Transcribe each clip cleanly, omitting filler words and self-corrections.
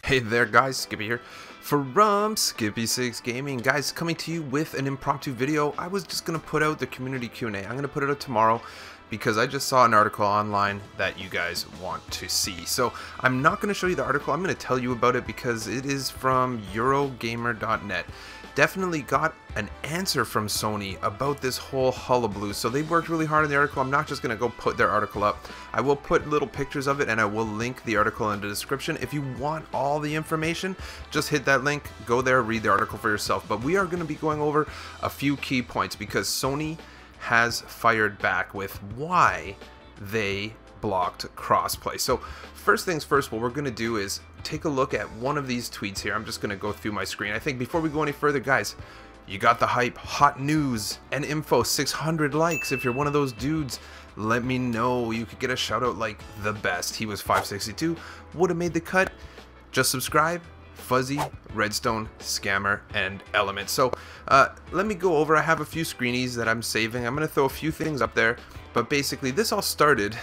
Hey there guys, Skippy here from Skippy 6 Gaming. Guys, coming to you with an impromptu video. I was just going to put out the community Q&A. I'm going to put it out tomorrow because I just saw an article online that you guys want to see. So I'm not going to show you the article. I'm going to tell you about it because it is from Eurogamer.net. Definitely got an answer from Sony about this whole hullabaloo. So they worked really hard on the article. I'm not just going to go put their article up. I will put little pictures of it and I will link the article in the description. If you want all the information, just hit that link, go there, read the article for yourself. But we are going to be going over a few key points because Sony has fired back with why they blocked crossplay. So first things first, what we're going to do is take a look at one of these tweets here. I'm just going to go through my screen. I think before we go any further, guys, you got the hype, hot news and info, 600 likes. If you're one of those dudes, let me know. You could get a shout out like the best. He was 562, would have made the cut. Just subscribe. Fuzzy, Redstone, Scammer, and Element. So let me go over. I have a few screenies that I'm saving. I'm going to throw a few things up there, but basically this all started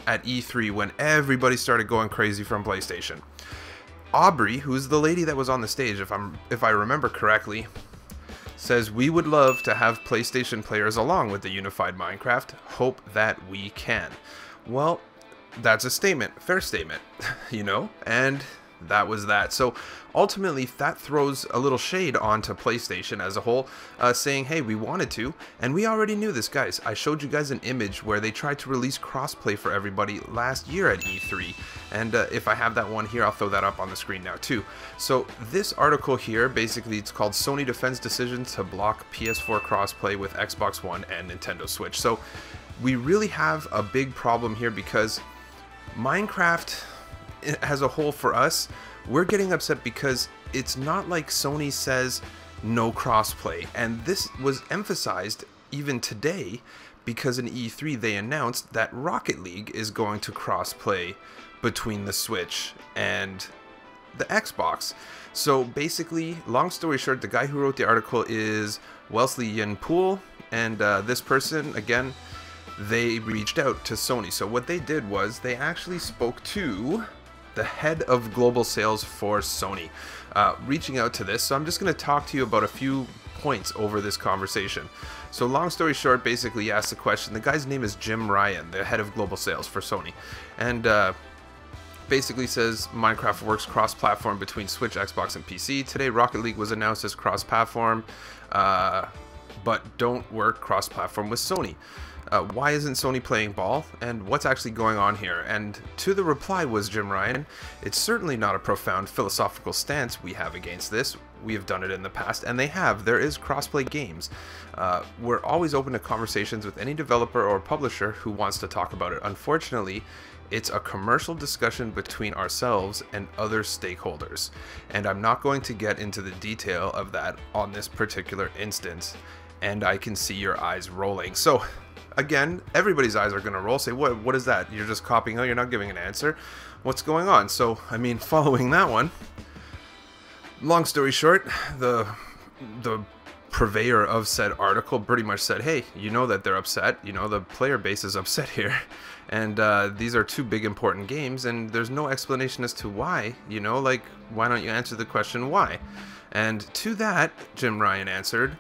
at E3 when everybody started going crazy from PlayStation. Aubrey, who's the lady that was on the stage, if I remember correctly, says, "We would love to have PlayStation players along with the unified Minecraft. Hope that we can." Well, that's a statement, fair statement, you know, and that was that. So ultimately that throws a little shade onto PlayStation as a whole, saying, hey, we wanted to, and we already knew this, guys. I showed you guys an image where they tried to release crossplay for everybody last year at E3, and if I have that one here, I'll throw that up on the screen now too. So this article here, basically it's called Sony Defends Decision to Block PS4 Crossplay with Xbox One and Nintendo Switch. So we really have a big problem here because Minecraft as a whole, for us, we're getting upset because it's not like Sony says no crossplay, and this was emphasized even today because in E3 they announced that Rocket League is going to crossplay between the Switch and the Xbox. So basically, long story short, the guy who wrote the article is Wesley Yin-Poole, and this person, again, they reached out to Sony. So what they did was they actually spoke to the head of global sales for Sony, reaching out to this. So I'm just going to talk to you about a few points over this conversation. So long story short, basically he asked the question. The guy's name is Jim Ryan, the head of global sales for Sony, and basically says Minecraft works cross-platform between Switch, Xbox, and PC. Today Rocket League was announced as cross-platform, but don't work cross-platform with Sony. Why isn't Sony playing ball, and what's actually going on here? And to the reply was Jim Ryan, "It's certainly not a profound philosophical stance we have against this. We have done it in the past, and they have. There is crossplay games. We're always open to conversations with any developer or publisher who wants to talk about it. Unfortunately, it's a commercial discussion between ourselves and other stakeholders, and I'm not going to get into the detail of that on this particular instance, and I can see your eyes rolling." So again, everybody's eyes are going to roll, say, what is that? You're just copying out, you're not giving an answer. What's going on? So, I mean, following that one, long story short, the purveyor of said article pretty much said, hey, you know that they're upset, you know, the player base is upset here, and these are two big important games, and there's no explanation as to why, you know, like, why don't you answer the question why? And to that, Jim Ryan answered,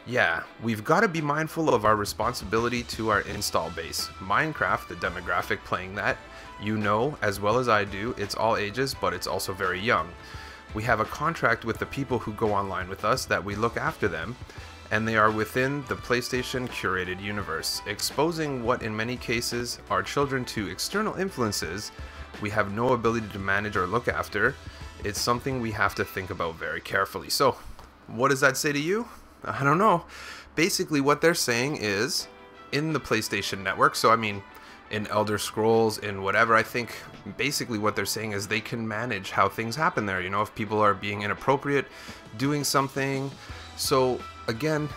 "Yeah, we've got to be mindful of our responsibility to our install base. Minecraft, the demographic playing that, you know as well as I do, it's all ages, but it's also very young. We have a contract with the people who go online with us that we look after them, and they are within the PlayStation curated universe. Exposing what in many cases are children to external influences we have no ability to manage or look after. It's something we have to think about very carefully." So, what does that say to you? I don't know. Basically what they're saying is, in the PlayStation Network, so I mean in Elder Scrolls, in whatever, I think basically what they're saying is they can manage how things happen there, you know, if people are being inappropriate, doing something. So again,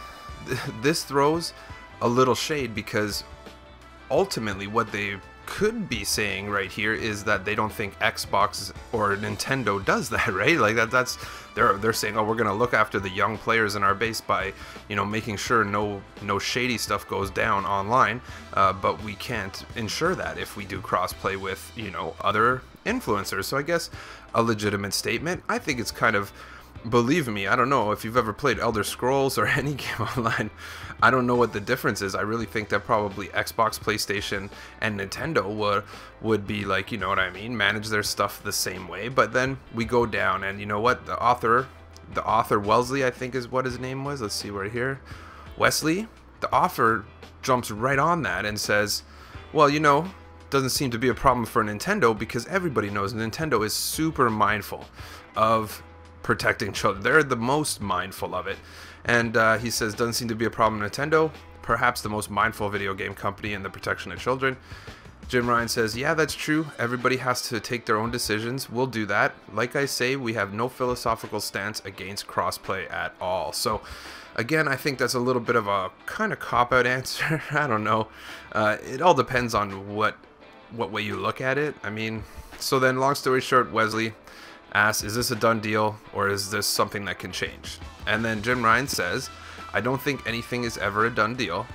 this throws a little shade because ultimately what they could be saying right here is that they don't think Xbox or Nintendo does that, right? Like that's they're saying, oh, we're gonna look after the young players in our base by, you know, making sure no shady stuff goes down online, but we can't ensure that if we do crossplay with, you know, other influencers. So I guess a legitimate statement. I think it's kind of, believe me, I don't know if you've ever played Elder Scrolls or any game online. I don't know what the difference is. I really think that probably Xbox, PlayStation, and Nintendo would be like, you know what I mean, manage their stuff the same way. But then we go down, and you know what? The author Wellesley, I think is what his name was. Let's see right here. Wesley, the author, jumps right on that and says, well, you know, doesn't seem to be a problem for Nintendo because everybody knows Nintendo is super mindful of protecting children. They're the most mindful of it. And he says, doesn't seem to be a problem in Nintendo, perhaps the most mindful video game company in the protection of children. Jim Ryan says, yeah, that's true. Everybody has to take their own decisions. We'll do that. Like I say, we have no philosophical stance against crossplay at all. So again, I think that's a little bit of a kind of cop-out answer. I don't know. It all depends on what way you look at it. I mean, so then long story short, Wesley asks, is this a done deal or is this something that can change? And then Jim Ryan says, I don't think anything is ever a done deal.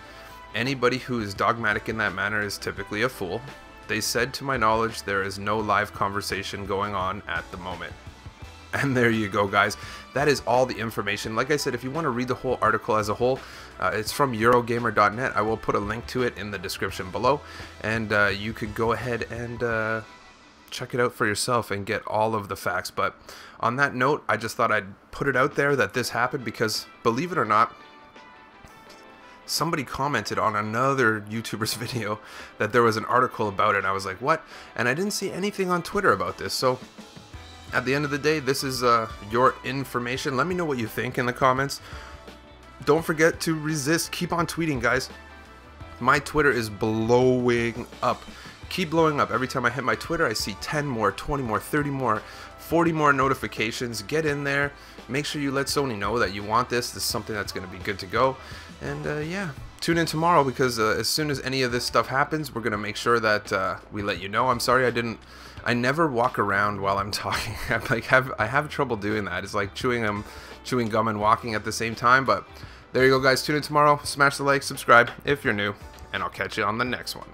Anybody who is dogmatic in that manner is typically a fool. They said, to my knowledge, there is no live conversation going on at the moment. And there you go, guys. That is all the information. Like I said, if you want to read the whole article as a whole, it's from Eurogamer.net. I will put a link to it in the description below. And you could go ahead and check it out for yourself and get all of the facts. But on that note, I just thought I'd put it out there that this happened because, believe it or not, somebody commented on another YouTuber's video that there was an article about it. And I was like, what? And I didn't see anything on Twitter about this. So at the end of the day, this is your information. Let me know what you think in the comments. Don't forget to resist. Keep on tweeting, guys. My Twitter is blowing up. Keep blowing up. Every time I hit my Twitter, I see 10 more, 20 more, 30 more, 40 more notifications. Get in there. Make sure you let Sony know that you want this. This is something that's going to be good to go. And yeah, tune in tomorrow because as soon as any of this stuff happens, we're going to make sure that we let you know. I'm sorry I never walk around while I'm talking. I have trouble doing that. It's like chewing gum and walking at the same time. But there you go, guys. Tune in tomorrow. Smash the like, subscribe if you're new, and I'll catch you on the next one.